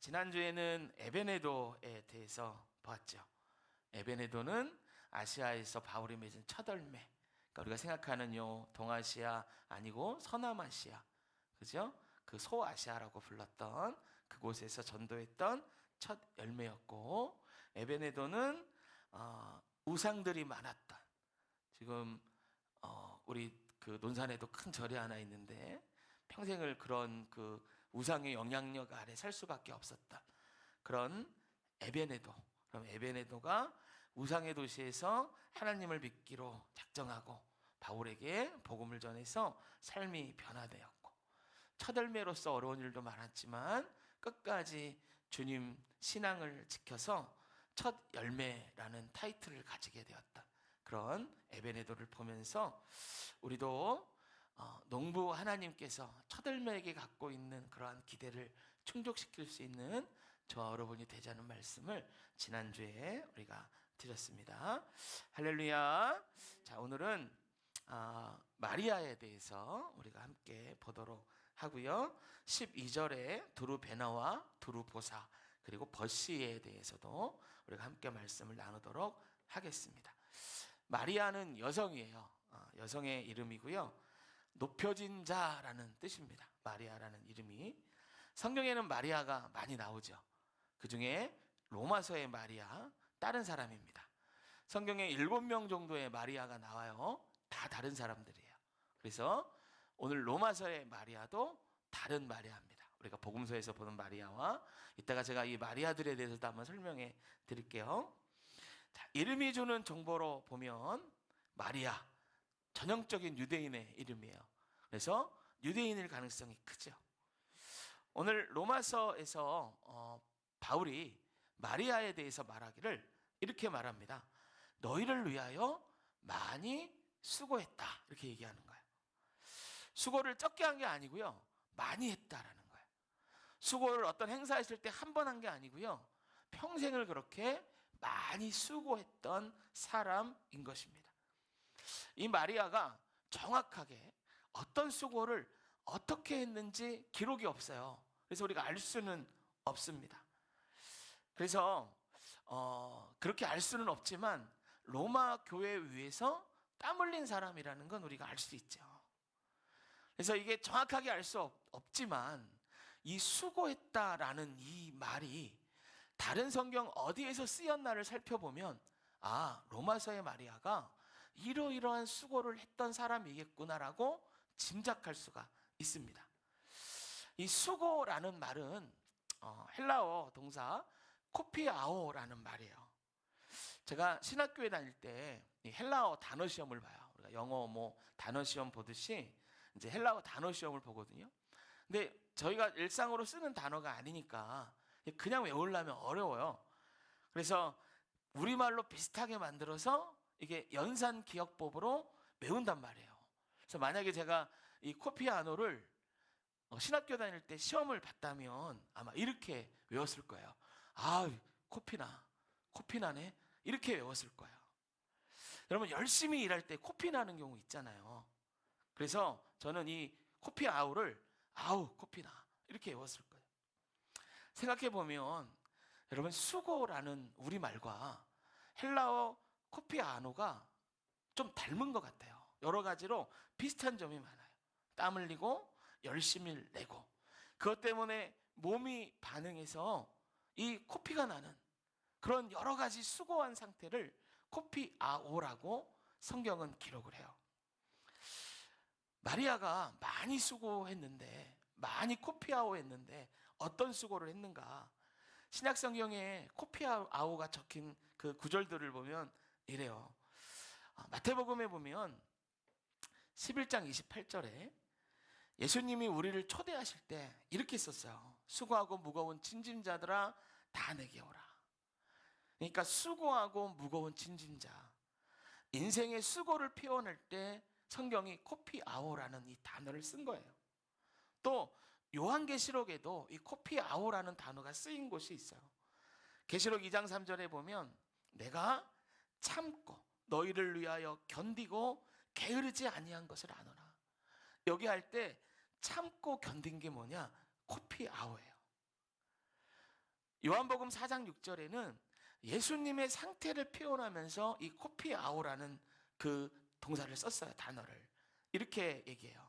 지난주에는 에베네도에 대해서 보았죠. 에베네도는 아시아에서 바울이 맺은 첫 열매. 그러니까 우리가 생각하는 요 동아시아 아니고 서남아시아, 그죠? 그 소아시아라고 불렀던 그곳에서 전도했던 첫 열매였고, 에베네도는 우상들이 많았던, 지금 우리 그 논산에도 큰 절이 하나 있는데 평생을 그런 그 우상의 영향력 아래 살 수밖에 없었다. 그런 에베네도. 그럼 에베네도가 우상의 도시에서 하나님을 믿기로 작정하고 바울에게 복음을 전해서 삶이 변화되었고, 첫 열매로서 어려운 일도 많았지만 끝까지 주님 신앙을 지켜서 첫 열매라는 타이틀을 가지게 되었다. 그런 에베네도를 보면서 우리도 농부 하나님께서 첫 열매에게 갖고 있는 그러한 기대를 충족시킬 수 있는 저와 여러분이 되자는 말씀을 지난주에 우리가 드렸습니다. 할렐루야. 자, 오늘은 마리아에 대해서 우리가 함께 보도록 하고요. 12절에 두루 베나와 두루 보사 그리고 버시에 대해서도 우리가 함께 말씀을 나누도록 하겠습니다. 마리아는 여성이에요. 여성의 이름이고요. 높여진 자라는 뜻입니다. 마리아라는 이름이. 성경에는 마리아가 많이 나오죠. 그 중에 로마서의 마리아, 다른 사람입니다. 성경에 7명 정도의 마리아가 나와요. 다 다른 사람들이에요. 그래서 오늘 로마서의 마리아도 다른 마리아입니다. 우리가 복음서에서 보는 마리아와 이따가 제가 이 마리아들에 대해서도 한번 설명해 드릴게요. 자, 이름이 주는 정보로 보면 마리아, 전형적인 유대인의 이름이에요. 그래서 유대인일 가능성이 크죠. 오늘 로마서에서 바울이 마리아에 대해서 말하기를 이렇게 말합니다. 너희를 위하여 많이 수고했다. 이렇게 얘기하는 거예요. 수고를 적게 한 게 아니고요. 많이 했다라는 거예요. 수고를 어떤 행사했을 때 한 번 한 게 아니고요. 평생을 그렇게 많이 수고했던 사람인 것입니다. 이 마리아가 정확하게 어떤 수고를 어떻게 했는지 기록이 없어요. 그래서 우리가 알 수는 없습니다. 그래서 그렇게 알 수는 없지만 로마 교회 위에서 땀 흘린 사람이라는 건 우리가 알 수 있죠. 그래서 이게 정확하게 알 수 없지만 이 수고했다라는 이 말이 다른 성경 어디에서 쓰였나를 살펴보면 로마서의 마리아가 이러이러한 수고를 했던 사람이겠구나라고 짐작할 수가 있습니다. 이 수고라는 말은 헬라어 동사 코피아오라는 말이에요. 제가 신학교에 다닐 때 헬라어 단어 시험을 봐요. 우리가 영어 단어 시험 보듯이 이제 헬라어 단어 시험을 보거든요. 근데 저희가 일상으로 쓰는 단어가 아니니까 그냥 외우려면 어려워요. 그래서 우리말로 비슷하게 만들어서 이게 연산 기억법으로 외운단 말이에요. 그래서 만약에 제가 이 코피아노를 신학교 다닐 때 시험을 봤다면 아마 이렇게 외웠을 거예요. 코피나네. 이렇게 외웠을 거예요. 여러분 열심히 일할 때 코피나는 경우 있잖아요. 그래서 저는 이 코피아우를 코피나 이렇게 외웠을 거예요. 생각해보면 여러분 수고라는 우리말과 헬라어 코피아노가 좀 닮은 것 같아요. 여러 가지로 비슷한 점이 많아요. 땀 흘리고 열심히 내고 그것 때문에 몸이 반응해서 이 코피가 나는 그런 여러 가지 수고한 상태를 코피아오라고 성경은 기록을 해요. 마리아가 많이 수고했는데, 많이 코피아오 했는데 어떤 수고를 했는가? 신약 성경에 코피아오가 적힌 그 구절들을 보면 이래요. 마태복음에 보면 11장 28절에 예수님이 우리를 초대하실 때 이렇게 썼어요. 수고하고 무거운 짐진자들아 다 내게 오라. 그러니까 수고하고 무거운 짐진자, 인생의 수고를 표현할 때 성경이 코피아오라는 이 단어를 쓴 거예요. 또 요한계시록에도 이 코피아오라는 단어가 쓰인 곳이 있어요. 계시록 2장 3절에 보면 내가 참고 너희를 위하여 견디고 게으르지 아니한 것을 아노라. 여기 할 때 참고 견딘 게 뭐냐? 코피아오예요. 요한복음 4장 6절에는 예수님의 상태를 표현하면서 이 코피아오라는 그 동사를 썼어요. 단어를. 이렇게 얘기해요.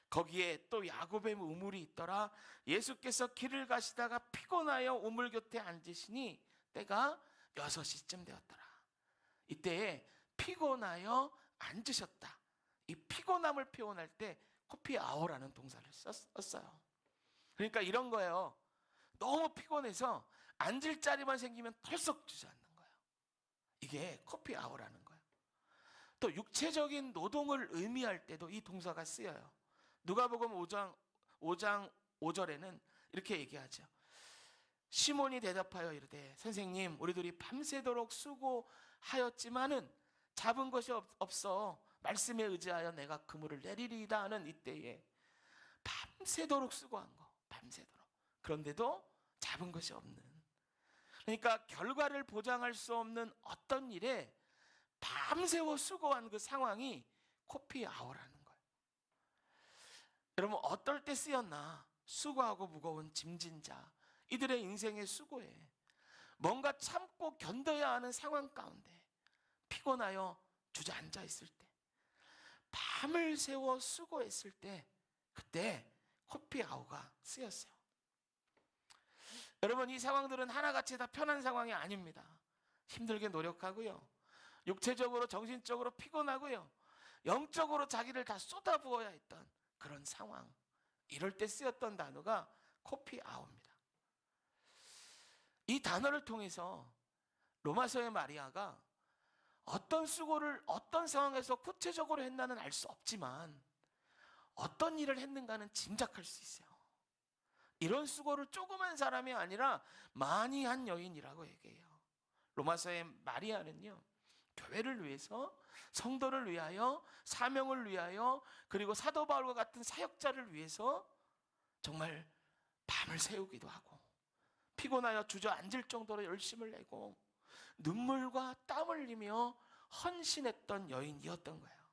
거기에 또 야곱의 우물이 있더라. 예수께서 길을 가시다가 피곤하여 우물 곁에 앉으시니 때가 6시쯤 되었더라. 이때에 피곤하여 앉으셨다. 이 피곤함을 표현할 때 코피아오라는 동사를 썼어요. 그러니까 이런 거예요. 너무 피곤해서 앉을 자리만 생기면 털썩 주저앉는 거예요. 이게 코피아오라는 거예요. 또 육체적인 노동을 의미할 때도 이 동사가 쓰여요. 누가복음 5장 5절에는 이렇게 얘기하죠. 시몬이 대답하여 이르되 선생님 우리들이 밤새도록 수고하였지만은 잡은 것이 없어 말씀에 의지하여 내가 그물을 내리리이다 하는 이때에 밤새도록 수고한 거. 밤새도록. 그런데도 잡은 것이 없는. 그러니까 결과를 보장할 수 없는 어떤 일에 밤새워 수고한 그 상황이 코피아오라는 거예요. 여러분 어떨 때 쓰였나? 수고하고 무거운 짐진 자, 이들의 인생의 수고에 뭔가 참고 견뎌야 하는 상황 가운데 피곤하여 주저앉아 있을 때, 밤을 새워 수고했을 때, 그때 코피아오가 쓰였어요. 여러분 이 상황들은 하나같이 다 편한 상황이 아닙니다. 힘들게 노력하고요, 육체적으로 정신적으로 피곤하고요, 영적으로 자기를 다 쏟아부어야 했던 그런 상황, 이럴 때 쓰였던 단어가 코피아오입니다. 이 단어를 통해서 로마서의 마리아가 어떤 수고를 어떤 상황에서 구체적으로 했나는 알 수 없지만 어떤 일을 했는가는 짐작할 수 있어요. 이런 수고를 조그만 사람이 아니라 많이 한 여인이라고 얘기해요. 로마서의 마리아는요, 교회를 위해서, 성도를 위하여, 사명을 위하여, 그리고 사도 바울과 같은 사역자를 위해서 정말 밤을 새우기도 하고 피곤하여 주저앉을 정도로 열심을 내고 눈물과 땀을 흘리며 헌신했던 여인이었던 거예요.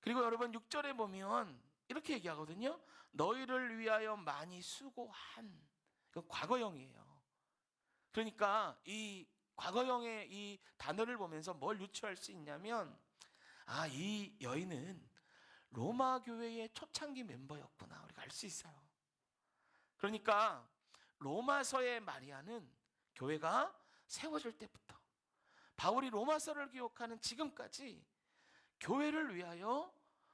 그리고 여러분 6절에 보면 이렇게 얘기하거든요. 너희를 위하여 많이 수고한. 이건 과거형이에요. 그러니까 이 과거형의 이 단어를 보면서 뭘 유추할 수 있냐면, 아, 이 여인은 로마 교회의 초창기 멤버였구나, 우리가 알 수 있어요. 그러니까 로마서의 마리아는 교회가 세워질 때부터 바울이 로마서를 기록하는 지금까지 교회를 위하여,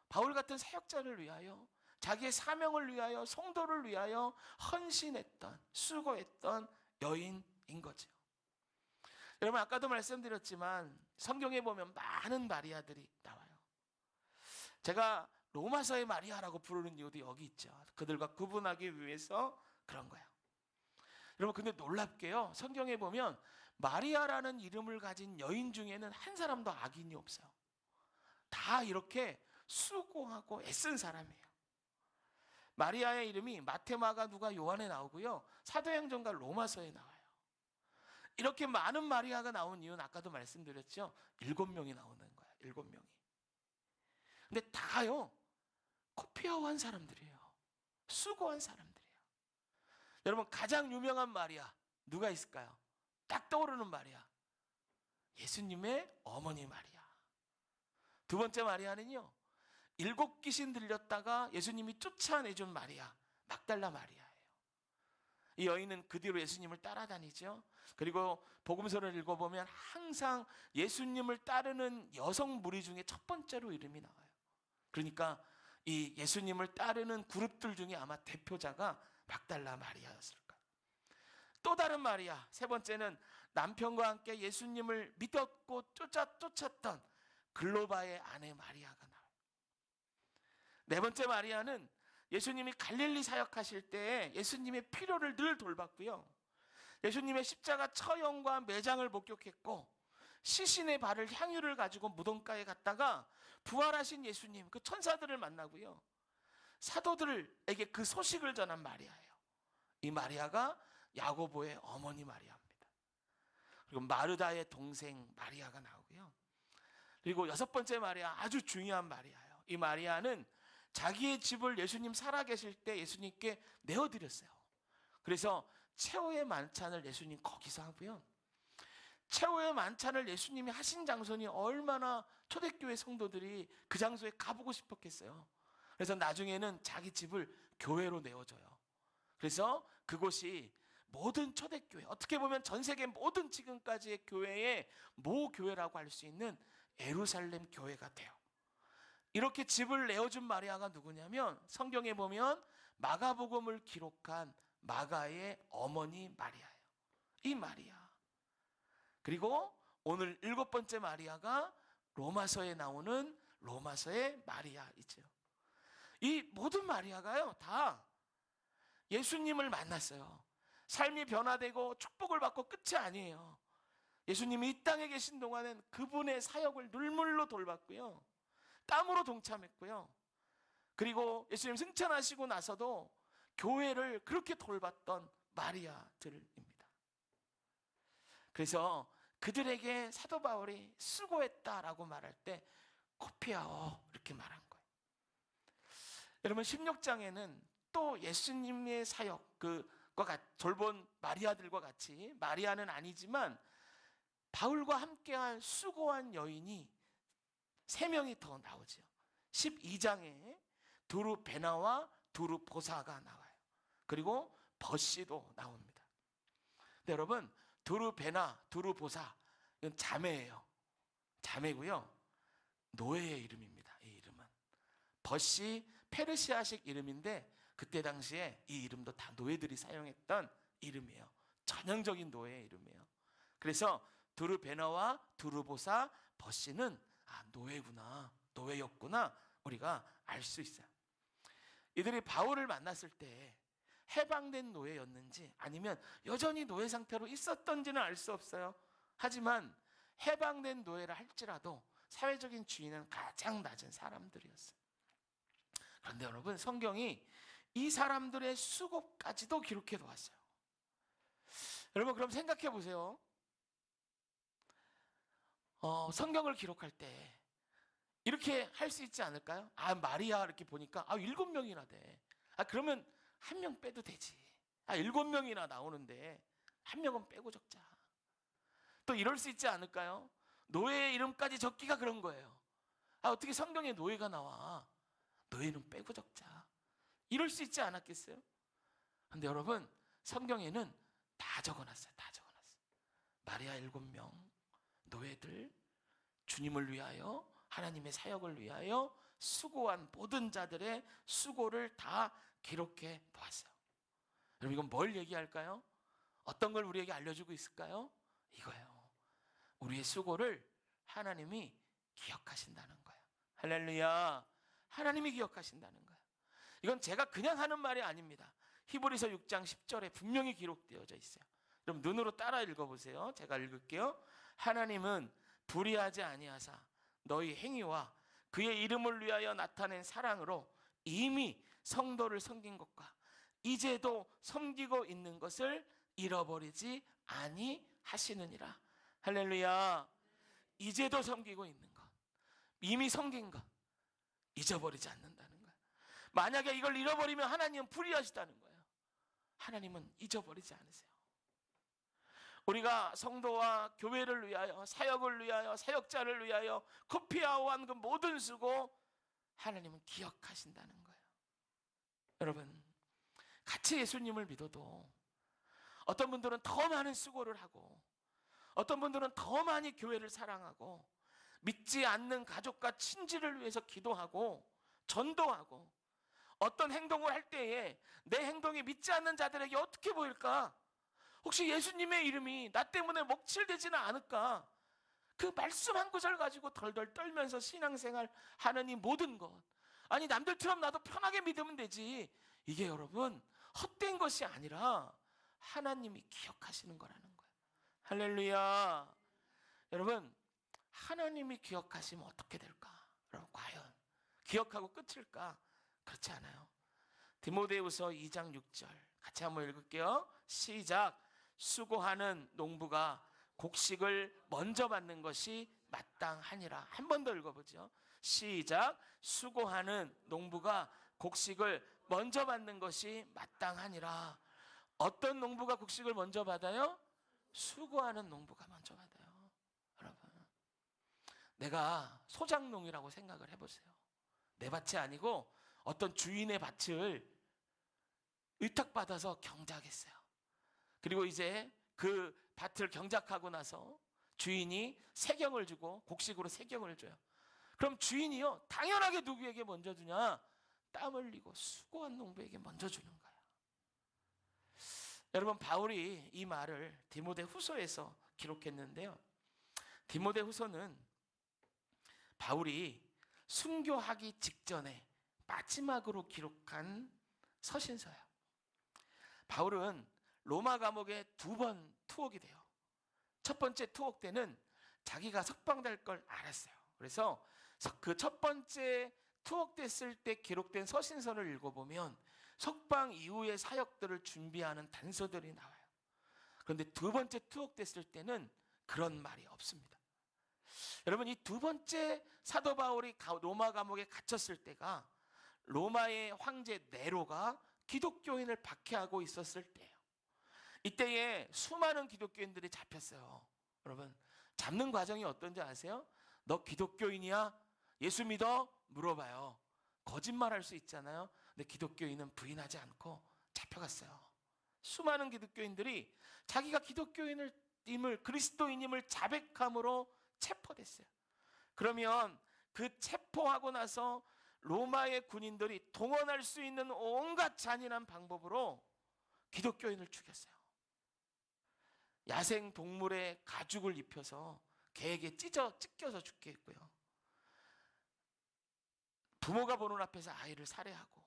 바울 같은 사역자를 위하여, 자기의 사명을 위하여, 성도를 위하여 헌신했던, 수고했던 여인인 거죠. 여러분 아까도 말씀드렸지만 성경에 보면 많은 마리아들이 나와요. 제가 로마서의 마리아라고 부르는 이유도 여기 있죠. 그들과 구분하기 위해서 그런 거예요. 여러분 근데 놀랍게요, 성경에 보면 마리아라는 이름을 가진 여인 중에는 한 사람도 악인이 없어요. 다 이렇게 수고하고 애쓴 사람이에요. 마리아의 이름이 마테마가, 누가, 요한에 나오고요, 사도행전과 로마서에 나와요. 이렇게 많은 마리아가 나온 이유는 아까도 말씀드렸죠. 7명이 나오는 거예요. 7명이. 근데 다요 코피아오한 사람들이에요. 수고한 사람들이에요. 여러분 가장 유명한 마리아 누가 있을까요? 딱 떠오르는 마리아, 예수님의 어머니 마리아. 두 번째 마리아는요, 7 귀신 들렸다가 예수님이 쫓아내준 마리아, 막달라 마리아예요. 이 여인은 그 뒤로 예수님을 따라다니죠. 그리고 복음서를 읽어보면 항상 예수님을 따르는 여성 무리 중에 첫 번째로 이름이 나와요. 그러니까 이 예수님을 따르는 그룹들 중에 아마 대표자가 막달라 마리아였을 거예요. 또 다른 마리아, 세 번째는 남편과 함께 예수님을 믿었고 쫓았던 글로바의 아내 마리아가 나와요. 네 번째 마리아는 예수님이 갈릴리 사역하실 때 예수님의 필요를 늘 돌봤고요, 예수님의 십자가 처형과 매장을 목격했고, 시신의 발을 향유를 가지고 무덤가에 갔다가 부활하신 예수님, 그 천사들을 만나고요, 사도들에게 그 소식을 전한 마리아예요. 이 마리아가 야고보의 어머니 마리아입니다. 그리고 마르다의 동생 마리아가 나오고요, 그리고 6번째 마리아, 아주 중요한 마리아예요. 이 마리아는 자기의 집을 예수님 살아계실 때 예수님께 내어드렸어요. 그래서 최후의 만찬을 예수님 거기서 하고요. 최후의 만찬을 예수님이 하신 장소니 얼마나 초대교회 성도들이 그 장소에 가보고 싶었겠어요. 그래서 나중에는 자기 집을 교회로 내어줘요. 그래서 그곳이 모든 초대교회, 어떻게 보면 전 세계 모든 지금까지의 교회의 모교회라고 할 수 있는 예루살렘 교회가 돼요. 이렇게 집을 내어준 마리아가 누구냐면 성경에 보면 마가복음을 기록한 마가의 어머니 마리아예요. 이 마리아. 그리고 오늘 7번째 마리아가 로마서에 나오는 로마서의 마리아이죠. 이 모든 마리아가요 다 예수님을 만났어요. 삶이 변화되고 축복을 받고 끝이 아니에요. 예수님이 이 땅에 계신 동안엔 그분의 사역을 눈물로 돌봤고요, 땀으로 동참했고요, 그리고 예수님 승천하시고 나서도 교회를 그렇게 돌봤던 마리아들입니다. 그래서 그들에게 사도 바울이 수고했다라고 말할 때 코피아오 이렇게 말한 거예요. 여러분 16장에는 또 예수님의 사역 돌본 마리아들과 같이, 마리아는 아니지만 바울과 함께한 수고한 여인이 3명이 더 나오죠. 12장에 두루베나와 두루보사가 나와요. 그리고 버시도 나옵니다. 근데 여러분 두루베나, 두루보사 이건 자매예요. 자매고요, 노예의 이름입니다. 이 이름은 버시 페르시아식 이름인데 그때 당시에 이 이름도 다 노예들이 사용했던 이름이에요. 전형적인 노예의 이름이에요. 그래서 두루베나와 두루보사, 버시는 노예구나, 노예였구나 우리가 알 수 있어요. 이들이 바울을 만났을 때 해방된 노예였는지 아니면 여전히 노예 상태로 있었던지는 알 수 없어요. 하지만 해방된 노예라 할지라도 사회적인 지위는 가장 낮은 사람들이었어요. 그런데 여러분 성경이 이 사람들의 수고까지도 기록해 놓았어요. 여러분 그럼 생각해 보세요. 성경을 기록할 때 이렇게 할 수 있지 않을까요? 마리아 이렇게 보니까 7명이나 돼. 그러면 1명 빼도 되지. 7명이나 나오는데 1명은 빼고 적자. 또 이럴 수 있지 않을까요? 노예의 이름까지 적기가 그런 거예요. 어떻게 성경에 노예가 나와? 노예는 빼고 적자. 이럴 수 있지 않았겠어요? 근데 여러분 성경에는 다 적어놨어요. 다 적어놨어요. 마리아 7명, 노예들, 주님을 위하여, 하나님의 사역을 위하여 수고한 모든 자들의 수고를 다 기록해 놓았어요. 여러분 이건 뭘 얘기할까요? 어떤 걸 우리에게 알려주고 있을까요? 이거예요. 우리의 수고를 하나님이 기억하신다는 거예요. 할렐루야. 하나님이 기억하신다는 거예요. 이건 제가 그냥 하는 말이 아닙니다. 히브리서 6장 10절에 분명히 기록되어져 있어요. 그럼 눈으로 따라 읽어보세요. 제가 읽을게요. 하나님은 불의하지 아니하사 너희 행위와 그의 이름을 위하여 나타낸 사랑으로 이미 성도를 섬긴 것과 이제도 섬기고 있는 것을 잃어버리지 아니하시느니라. 할렐루야. 이제도 섬기고 있는 것, 이미 섬긴 것 잊어버리지 않는다는 거예요. 만약에 이걸 잃어버리면 하나님은 불의하시다는 거예요. 하나님은 잊어버리지 않으세요. 우리가 성도와 교회를 위하여, 사역을 위하여, 사역자를 위하여 코피아오한 그 모든 수고 하나님은 기억하신다는 거예요. 여러분 같이 예수님을 믿어도 어떤 분들은 더 많은 수고를 하고 어떤 분들은 더 많이 교회를 사랑하고 믿지 않는 가족과 친지를 위해서 기도하고 전도하고 어떤 행동을 할 때에 내 행동이 믿지 않는 자들에게 어떻게 보일까? 혹시 예수님의 이름이 나 때문에 먹칠되지는 않을까? 그 말씀 한 구절 가지고 덜덜 떨면서 신앙생활 하는 이 모든 것, 남들처럼 나도 편하게 믿으면 되지, 이게 여러분 헛된 것이 아니라 하나님이 기억하시는 거라는 거예요. 할렐루야. 여러분 하나님이 기억하시면 어떻게 될까? 여러분 과연 기억하고 끝일까? 그렇지 않아요. 디모데후서 2장 6절 같이 한번 읽을게요. 시작. 수고하는 농부가 곡식을 먼저 받는 것이 마땅하니라. 한 번 더 읽어보죠. 시작. 수고하는 농부가 곡식을 먼저 받는 것이 마땅하니라. 어떤 농부가 곡식을 먼저 받아요? 수고하는 농부가 먼저 받아요. 여러분, 내가 소작농이라고 생각을 해보세요. 내 밭이 아니고 어떤 주인의 밭을 위탁받아서 경작했어요. 그리고 이제 그 밭을 경작하고 나서 주인이 세경을 주고 곡식으로 세경을 줘요. 그럼 주인이요, 당연하게 누구에게 먼저 주냐? 땀 흘리고 수고한 농부에게 먼저 주는 거야. 여러분, 바울이 이 말을 디모데후서에서 기록했는데요. 디모데후서는 바울이 순교하기 직전에 마지막으로 기록한 서신서예요. 바울은 로마 감옥에 2번 투옥이 돼요. 첫 번째 투옥 때는 자기가 석방될 걸 알았어요. 그래서 그 첫 번째 투옥됐을 때 기록된 서신서를 읽어보면 석방 이후의 사역들을 준비하는 단서들이 나와요. 그런데 2번째 투옥됐을 때는 그런 말이 없습니다. 여러분, 이 2번째 사도 바울이 로마 감옥에 갇혔을 때가 로마의 황제 네로가 기독교인을 박해하고 있었을 때예요. 이때에 수많은 기독교인들이 잡혔어요. 여러분, 잡는 과정이 어떤지 아세요? 너 기독교인이야? 예수 믿어? 물어봐요. 거짓말할 수 있잖아요. 근데 기독교인은 부인하지 않고 잡혀갔어요. 수많은 기독교인들이 자기가 기독교인임을, 그리스도인임을 자백함으로 체포됐어요. 그러면 그 체포하고 나서 로마의 군인들이 동원할 수 있는 온갖 잔인한 방법으로 기독교인을 죽였어요. 야생 동물의 가죽을 입혀서 개에게 찢겨서 죽게 했고요. 부모가 보는 앞에서 아이를 살해하고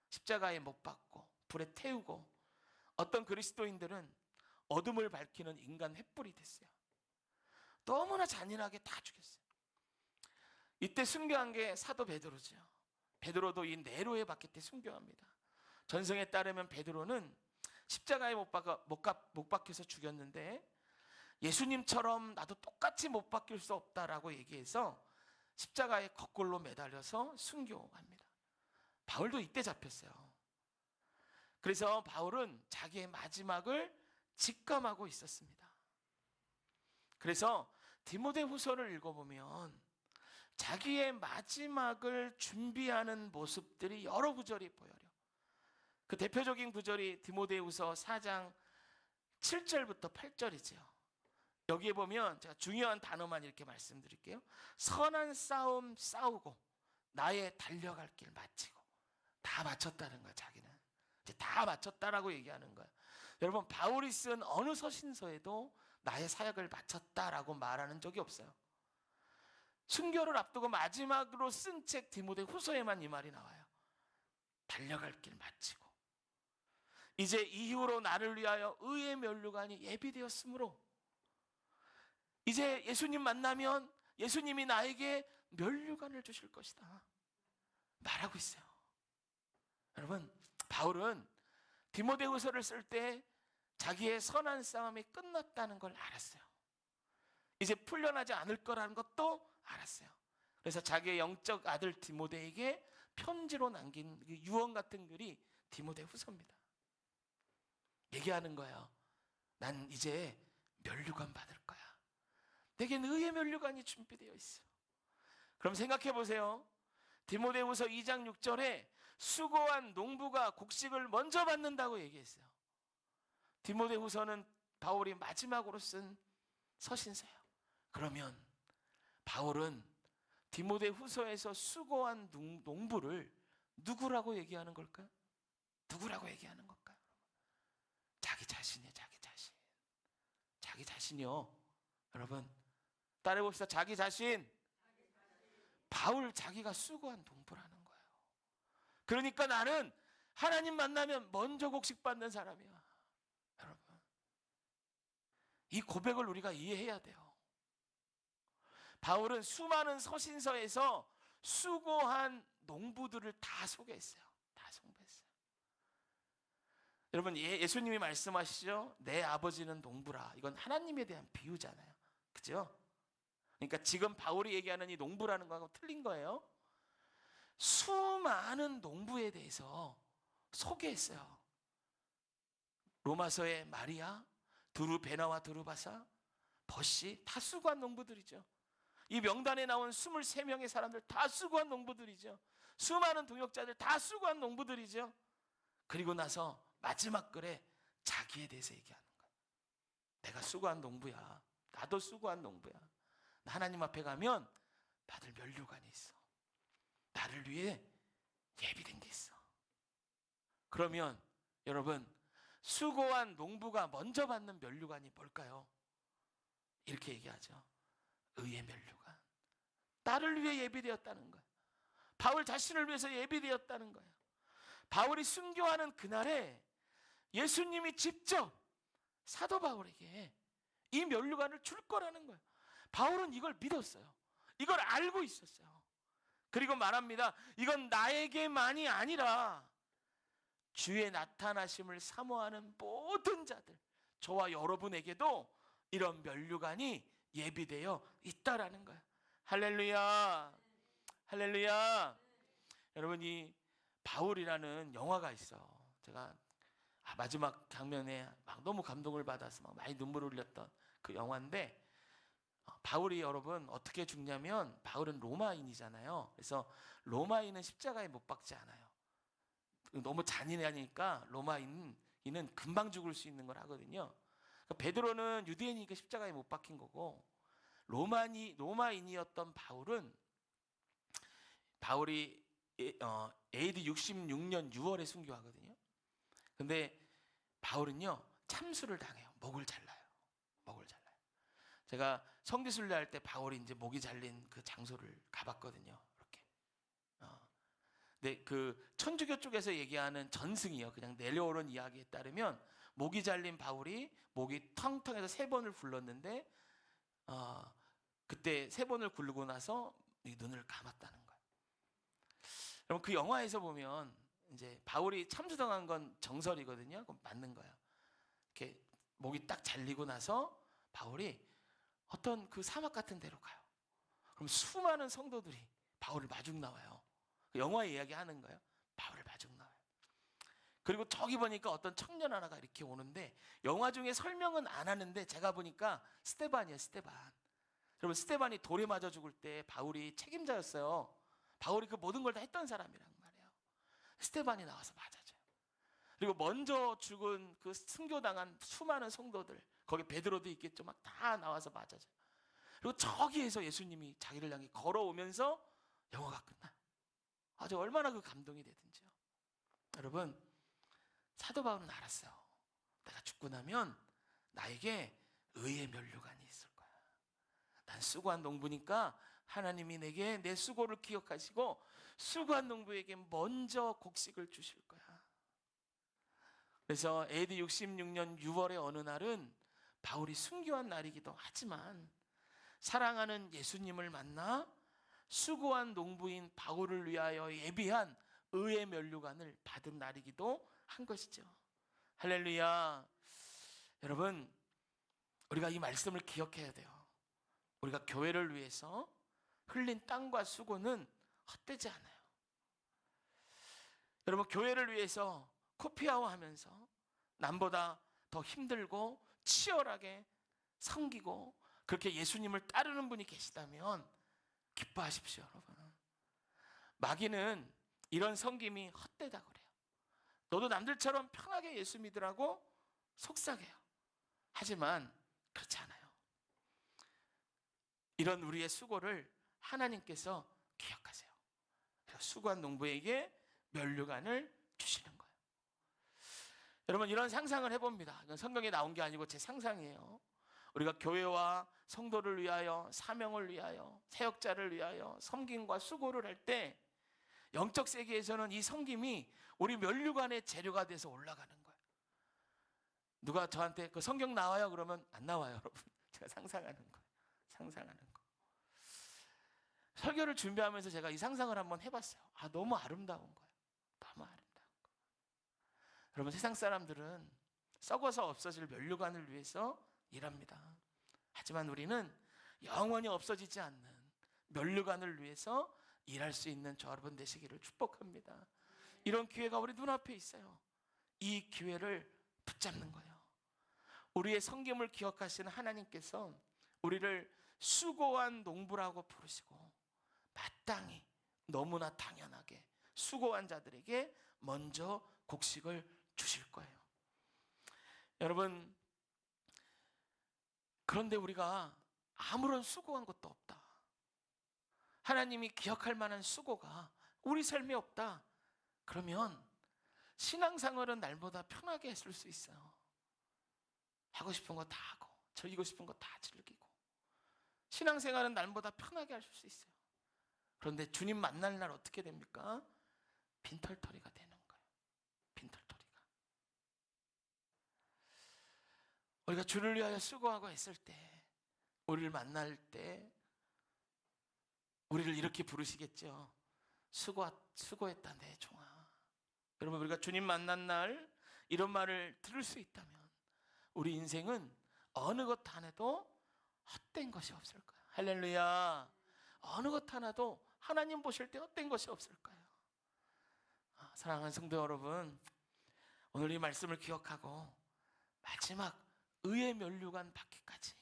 십자가에 못 박고 불에 태우고, 어떤 그리스도인들은 어둠을 밝히는 인간 횃불이 됐어요. 너무나 잔인하게 다 죽였어요. 이때 순교한 게 사도 베드로죠. 베드로도 이 네로의 박해 때 순교합니다. 전승에 따르면 베드로는 십자가에 못 박혀서 죽였는데 예수님처럼 나도 똑같이 못 박힐 수 없다라고 얘기해서 십자가에 거꾸로 매달려서 순교합니다. 바울도 이때 잡혔어요. 그래서 바울은 자기의 마지막을 직감하고 있었습니다. 그래서 디모데후서를 읽어보면 자기의 마지막을 준비하는 모습들이 여러 구절이 보여요. 그 대표적인 구절이 디모데후서 4장 7절부터 8절이죠. 여기에 보면 제가 중요한 단어만 이렇게 말씀드릴게요. 선한 싸움 싸우고 나의 달려갈 길 마치고. 다 마쳤다는 거야. 자기는 이제 다 마쳤다라고 얘기하는 거야. 여러분, 바울이 쓴 어느 서신서에도 나의 사역을 마쳤다라고 말하는 적이 없어요. 순교를 앞두고 마지막으로 쓴 책 디모데후서에만 이 말이 나와요. 달려갈 길 마치고 이제 이후로 나를 위하여 의의 면류관이 예비되었으므로 이제 예수님 만나면 예수님이 나에게 면류관을 주실 것이다 말하고 있어요. 여러분, 바울은 디모데후서를 쓸 때 자기의 선한 싸움이 끝났다는 걸 알았어요. 이제 풀려나지 않을 거라는 것도 알았어요. 그래서 자기의 영적 아들 디모데에게 편지로 남긴 유언 같은 글이 디모데후서입니다. 얘기하는 거예요. 난 이제 면류관 받을 거야. 내겐 의의 면류관이 준비되어 있어. 그럼 생각해 보세요. 디모데후서 2장 6절에 수고한 농부가 곡식을 먼저 받는다고 얘기했어요. 디모데후서는 바울이 마지막으로 쓴 서신서예요. 그러면 바울은 디모데후서에서 수고한 농부를 누구라고 얘기하는 걸까요? 누구라고 얘기하는 걸까요? 자기 자신이에요. 자기 자신이요. 여러분, 따라해봅시다. 자기 자신. 바울 자기가 수고한 농부라는 거예요. 그러니까 나는 하나님 만나면 먼저 곡식 받는 사람이야. 여러분, 이 고백을 우리가 이해해야 돼요. 바울은 수많은 서신서에서 수고한 농부들을 다 소개했어요. 다 송배했어요. 여러분, 예수님이 말씀하시죠. 내 아버지는 농부라. 이건 하나님에 대한 비유잖아요. 그죠? 그러니까 지금 바울이 얘기하는 이 농부라는 거하고 틀린 거예요. 수많은 농부에 대해서 소개했어요. 로마서의 마리아, 베나와 드루바사, 버시 다 수고한 농부들이죠. 이 명단에 나온 23명의 사람들 다 수고한 농부들이죠. 수많은 동역자들 다 수고한 농부들이죠. 그리고 나서 마지막 글에 자기에 대해서 얘기하는 거예요. 내가 수고한 농부야. 나도 수고한 농부야. 하나님 앞에 가면 받을 면류관이 있어. 나를 위해 예비된 게 있어. 그러면 여러분, 수고한 농부가 먼저 받는 면류관이 뭘까요? 이렇게 얘기하죠. 의의 면류관. 나를 위해 예비되었다는 거예요. 바울 자신을 위해서 예비되었다는 거예요. 바울이 순교하는 그날에 예수님이 직접 사도 바울에게 이 면류관을 줄 거라는 거예요. 바울은 이걸 믿었어요. 이걸 알고 있었어요. 그리고 말합니다. 이건 나에게만이 아니라 주의 나타나심을 사모하는 모든 자들, 저와 여러분에게도 이런 면류관이 예비되어 있다라는 거예요. 할렐루야, 할렐루야. 여러분, 이 바울이라는 영화가 있어. 제가 마지막 장면에 막 너무 감동을 받아서 막 많이 눈물을 흘렸던 그 영화인데, 바울이 여러분 어떻게 죽냐면, 바울은 로마인이잖아요. 그래서 로마인은 십자가에 못 박지 않아요. 너무 잔인하니까 로마인은 금방 죽을 수 있는 걸 하거든요. 베드로는 유대인이니까 십자가에 못 박힌 거고, 로마인이었던 바울이 AD 66년 6월에 순교하거든요. 근데 바울은요 참수를 당해요. 목을 잘라요. 제가 성지순례 할 때 바울이 이제 목이 잘린 그 장소를 가봤거든요. 이렇게. 근데 그 천주교 쪽에서 얘기하는 전승이요, 그냥 내려오는 이야기에 따르면 목이 잘린 바울이 목이 텅텅해서 3번을 굴렀는데, 그때 3번을 굴르고 나서 눈을 감았다는 거예요. 여러분, 그 영화에서 보면 이제 바울이 참수당한 건 정설이거든요. 그건 맞는 거예요. 이렇게 목이 딱 잘리고 나서 바울이 어떤 그 사막 같은 데로 가요. 그럼 수많은 성도들이 바울을 마중 나와요. 영화에 이야기하는 거예요. 바울을 마중 나와요. 그리고 저기 보니까 어떤 청년 하나가 이렇게 오는데, 영화 중에 설명은 안 하는데 제가 보니까 스데반이에요. 스데반. 여러분, 스데반이 돌에 맞아 죽을 때 바울이 책임자였어요. 바울이 그 모든 걸 다 했던 사람이란 말이에요. 스데반이 나와서 맞아줘요. 그리고 먼저 죽은 그 순교당한 수많은 성도들, 거기 베드로도 있겠죠. 막 다 나와서 맞아줘요. 그리고 저기에서 예수님이 자기를 향해 걸어오면서 영화가 끝나요. 아주 얼마나 그 감동이 되든지요. 여러분, 사도 바울은 알았어요. 내가 죽고 나면 나에게 의의 면류관이 있을 거야. 난 수고한 농부니까 하나님이 내게 내 수고를 기억하시고 수고한 농부에게 먼저 곡식을 주실 거야. 그래서 AD 66년 6월의 어느 날은 바울이 순교한 날이기도 하지만, 사랑하는 예수님을 만나 수고한 농부인 바울을 위하여 예비한 의의 면류관을 받은 날이기도 한 것이죠. 할렐루야. 여러분, 우리가 이 말씀을 기억해야 돼요. 우리가 교회를 위해서 흘린 땀과 수고는 헛되지 않아요. 여러분, 교회를 위해서 코피아워 하면서 남보다 더 힘들고 치열하게 섬기고 그렇게 예수님을 따르는 분이 계시다면 기뻐하십시오, 여러분. 마귀는 이런 섬김이 헛되다 그래요. 너도 남들처럼 편하게 예수 믿으라고 속삭여요. 하지만 그렇지 않아요. 이런 우리의 수고를 하나님께서 기억하세요. 수고한 농부에게 면류관을 주시는 거예요. 여러분, 이런 상상을 해봅니다. 이건 성경에 나온 게 아니고 제 상상이에요. 우리가 교회와 성도를 위하여, 사명을 위하여, 사역자를 위하여 섬김과 수고를 할 때 영적 세계에서는 이 섬김이 우리 면류관의 재료가 돼서 올라가는 거예요. 누가 저한테 그 성경 나와요? 그러면 안 나와요, 여러분. 제가 상상하는 거예요. 상상하는 거. 설교를 준비하면서 제가 이 상상을 한번 해봤어요. 너무 아름다운 거예요. 너무 아름다운 거. 여러분, 세상 사람들은 썩어서 없어질 면류관을 위해서 일합니다. 하지만 우리는 영원히 없어지지 않는 면류관을 위해서 일할 수 있는 저 여러분 되시기를 축복합니다. 이런 기회가 우리 눈앞에 있어요. 이 기회를 붙잡는 거예요. 우리의 섬김을 기억하시는 하나님께서 우리를 수고한 농부라고 부르시고 마땅히 너무나 당연하게 수고한 자들에게 먼저 곡식을 주실 거예요. 여러분, 그런데 우리가 아무런 수고한 것도 없다. 하나님이 기억할 만한 수고가 우리 삶에 없다. 그러면 신앙생활은 날보다 편하게 했을 수 있어요. 하고 싶은 거 다 하고 즐기고 싶은 거 다 즐기고 신앙생활은 날보다 편하게 할 수 있어요. 그런데 주님 만날 날 어떻게 됩니까? 빈털터리가 되는 거예요. 빈털터리가. 우리가 주를 위하여 수고하고 했을 때, 우리를 만날 때 우리를 이렇게 부르시겠죠. 수고했다 내 종아. 여러분, 우리가 주님 만난 날 이런 말을 들을 수 있다면 우리 인생은 어느 것 하나도 헛된 것이 없을 거예요. 할렐루야. 어느 것 하나도 하나님 보실 때 헛된 것이 없을 거예요. 사랑하는 성도 여러분, 오늘 이 말씀을 기억하고 마지막 의의 면류관 받기까지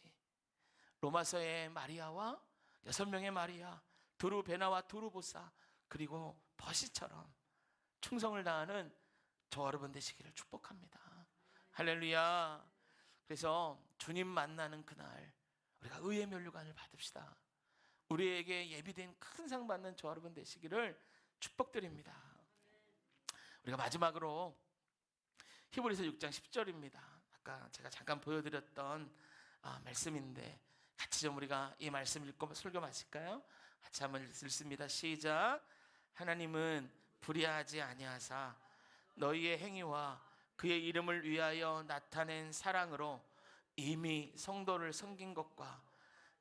로마서의 마리아와 6명의 마리아, 두루베나와 두루보사, 그리고 버시처럼 충성을 다하는 저 여러분 되시기를 축복합니다. 할렐루야. 그래서 주님 만나는 그날 우리가 의의 면류관을 받읍시다. 우리에게 예비된 큰 상 받는 저 여러분 되시기를 축복드립니다. 우리가 마지막으로 히브리서 6장 10절입니다. 아까 제가 잠깐 보여드렸던 말씀인데 같이 좀 우리가 이 말씀 읽고 설교 마실까요? 같이 한번 읽습니다. 시작. 하나님은 불의하지 아니하사 너희의 행위와 그의 이름을 위하여 나타낸 사랑으로 이미 성도를 섬긴 것과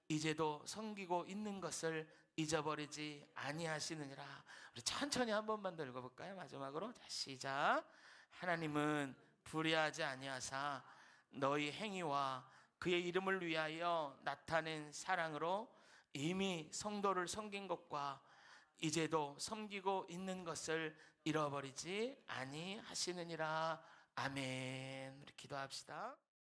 이제도 섬기고 있는 것을 잊어버리지 아니하시느니라. 우리 천천히 한 번만 더 읽어볼까요? 마지막으로. 자, 시작. 하나님은 불의하지 아니하사 너희 행위와 그의 이름을 위하여 나타낸 사랑으로 이미 성도를 섬긴 것과 이제도 섬기고 있는 것을 잃어버리지 아니하시느니라. 아멘. 우리 기도합시다.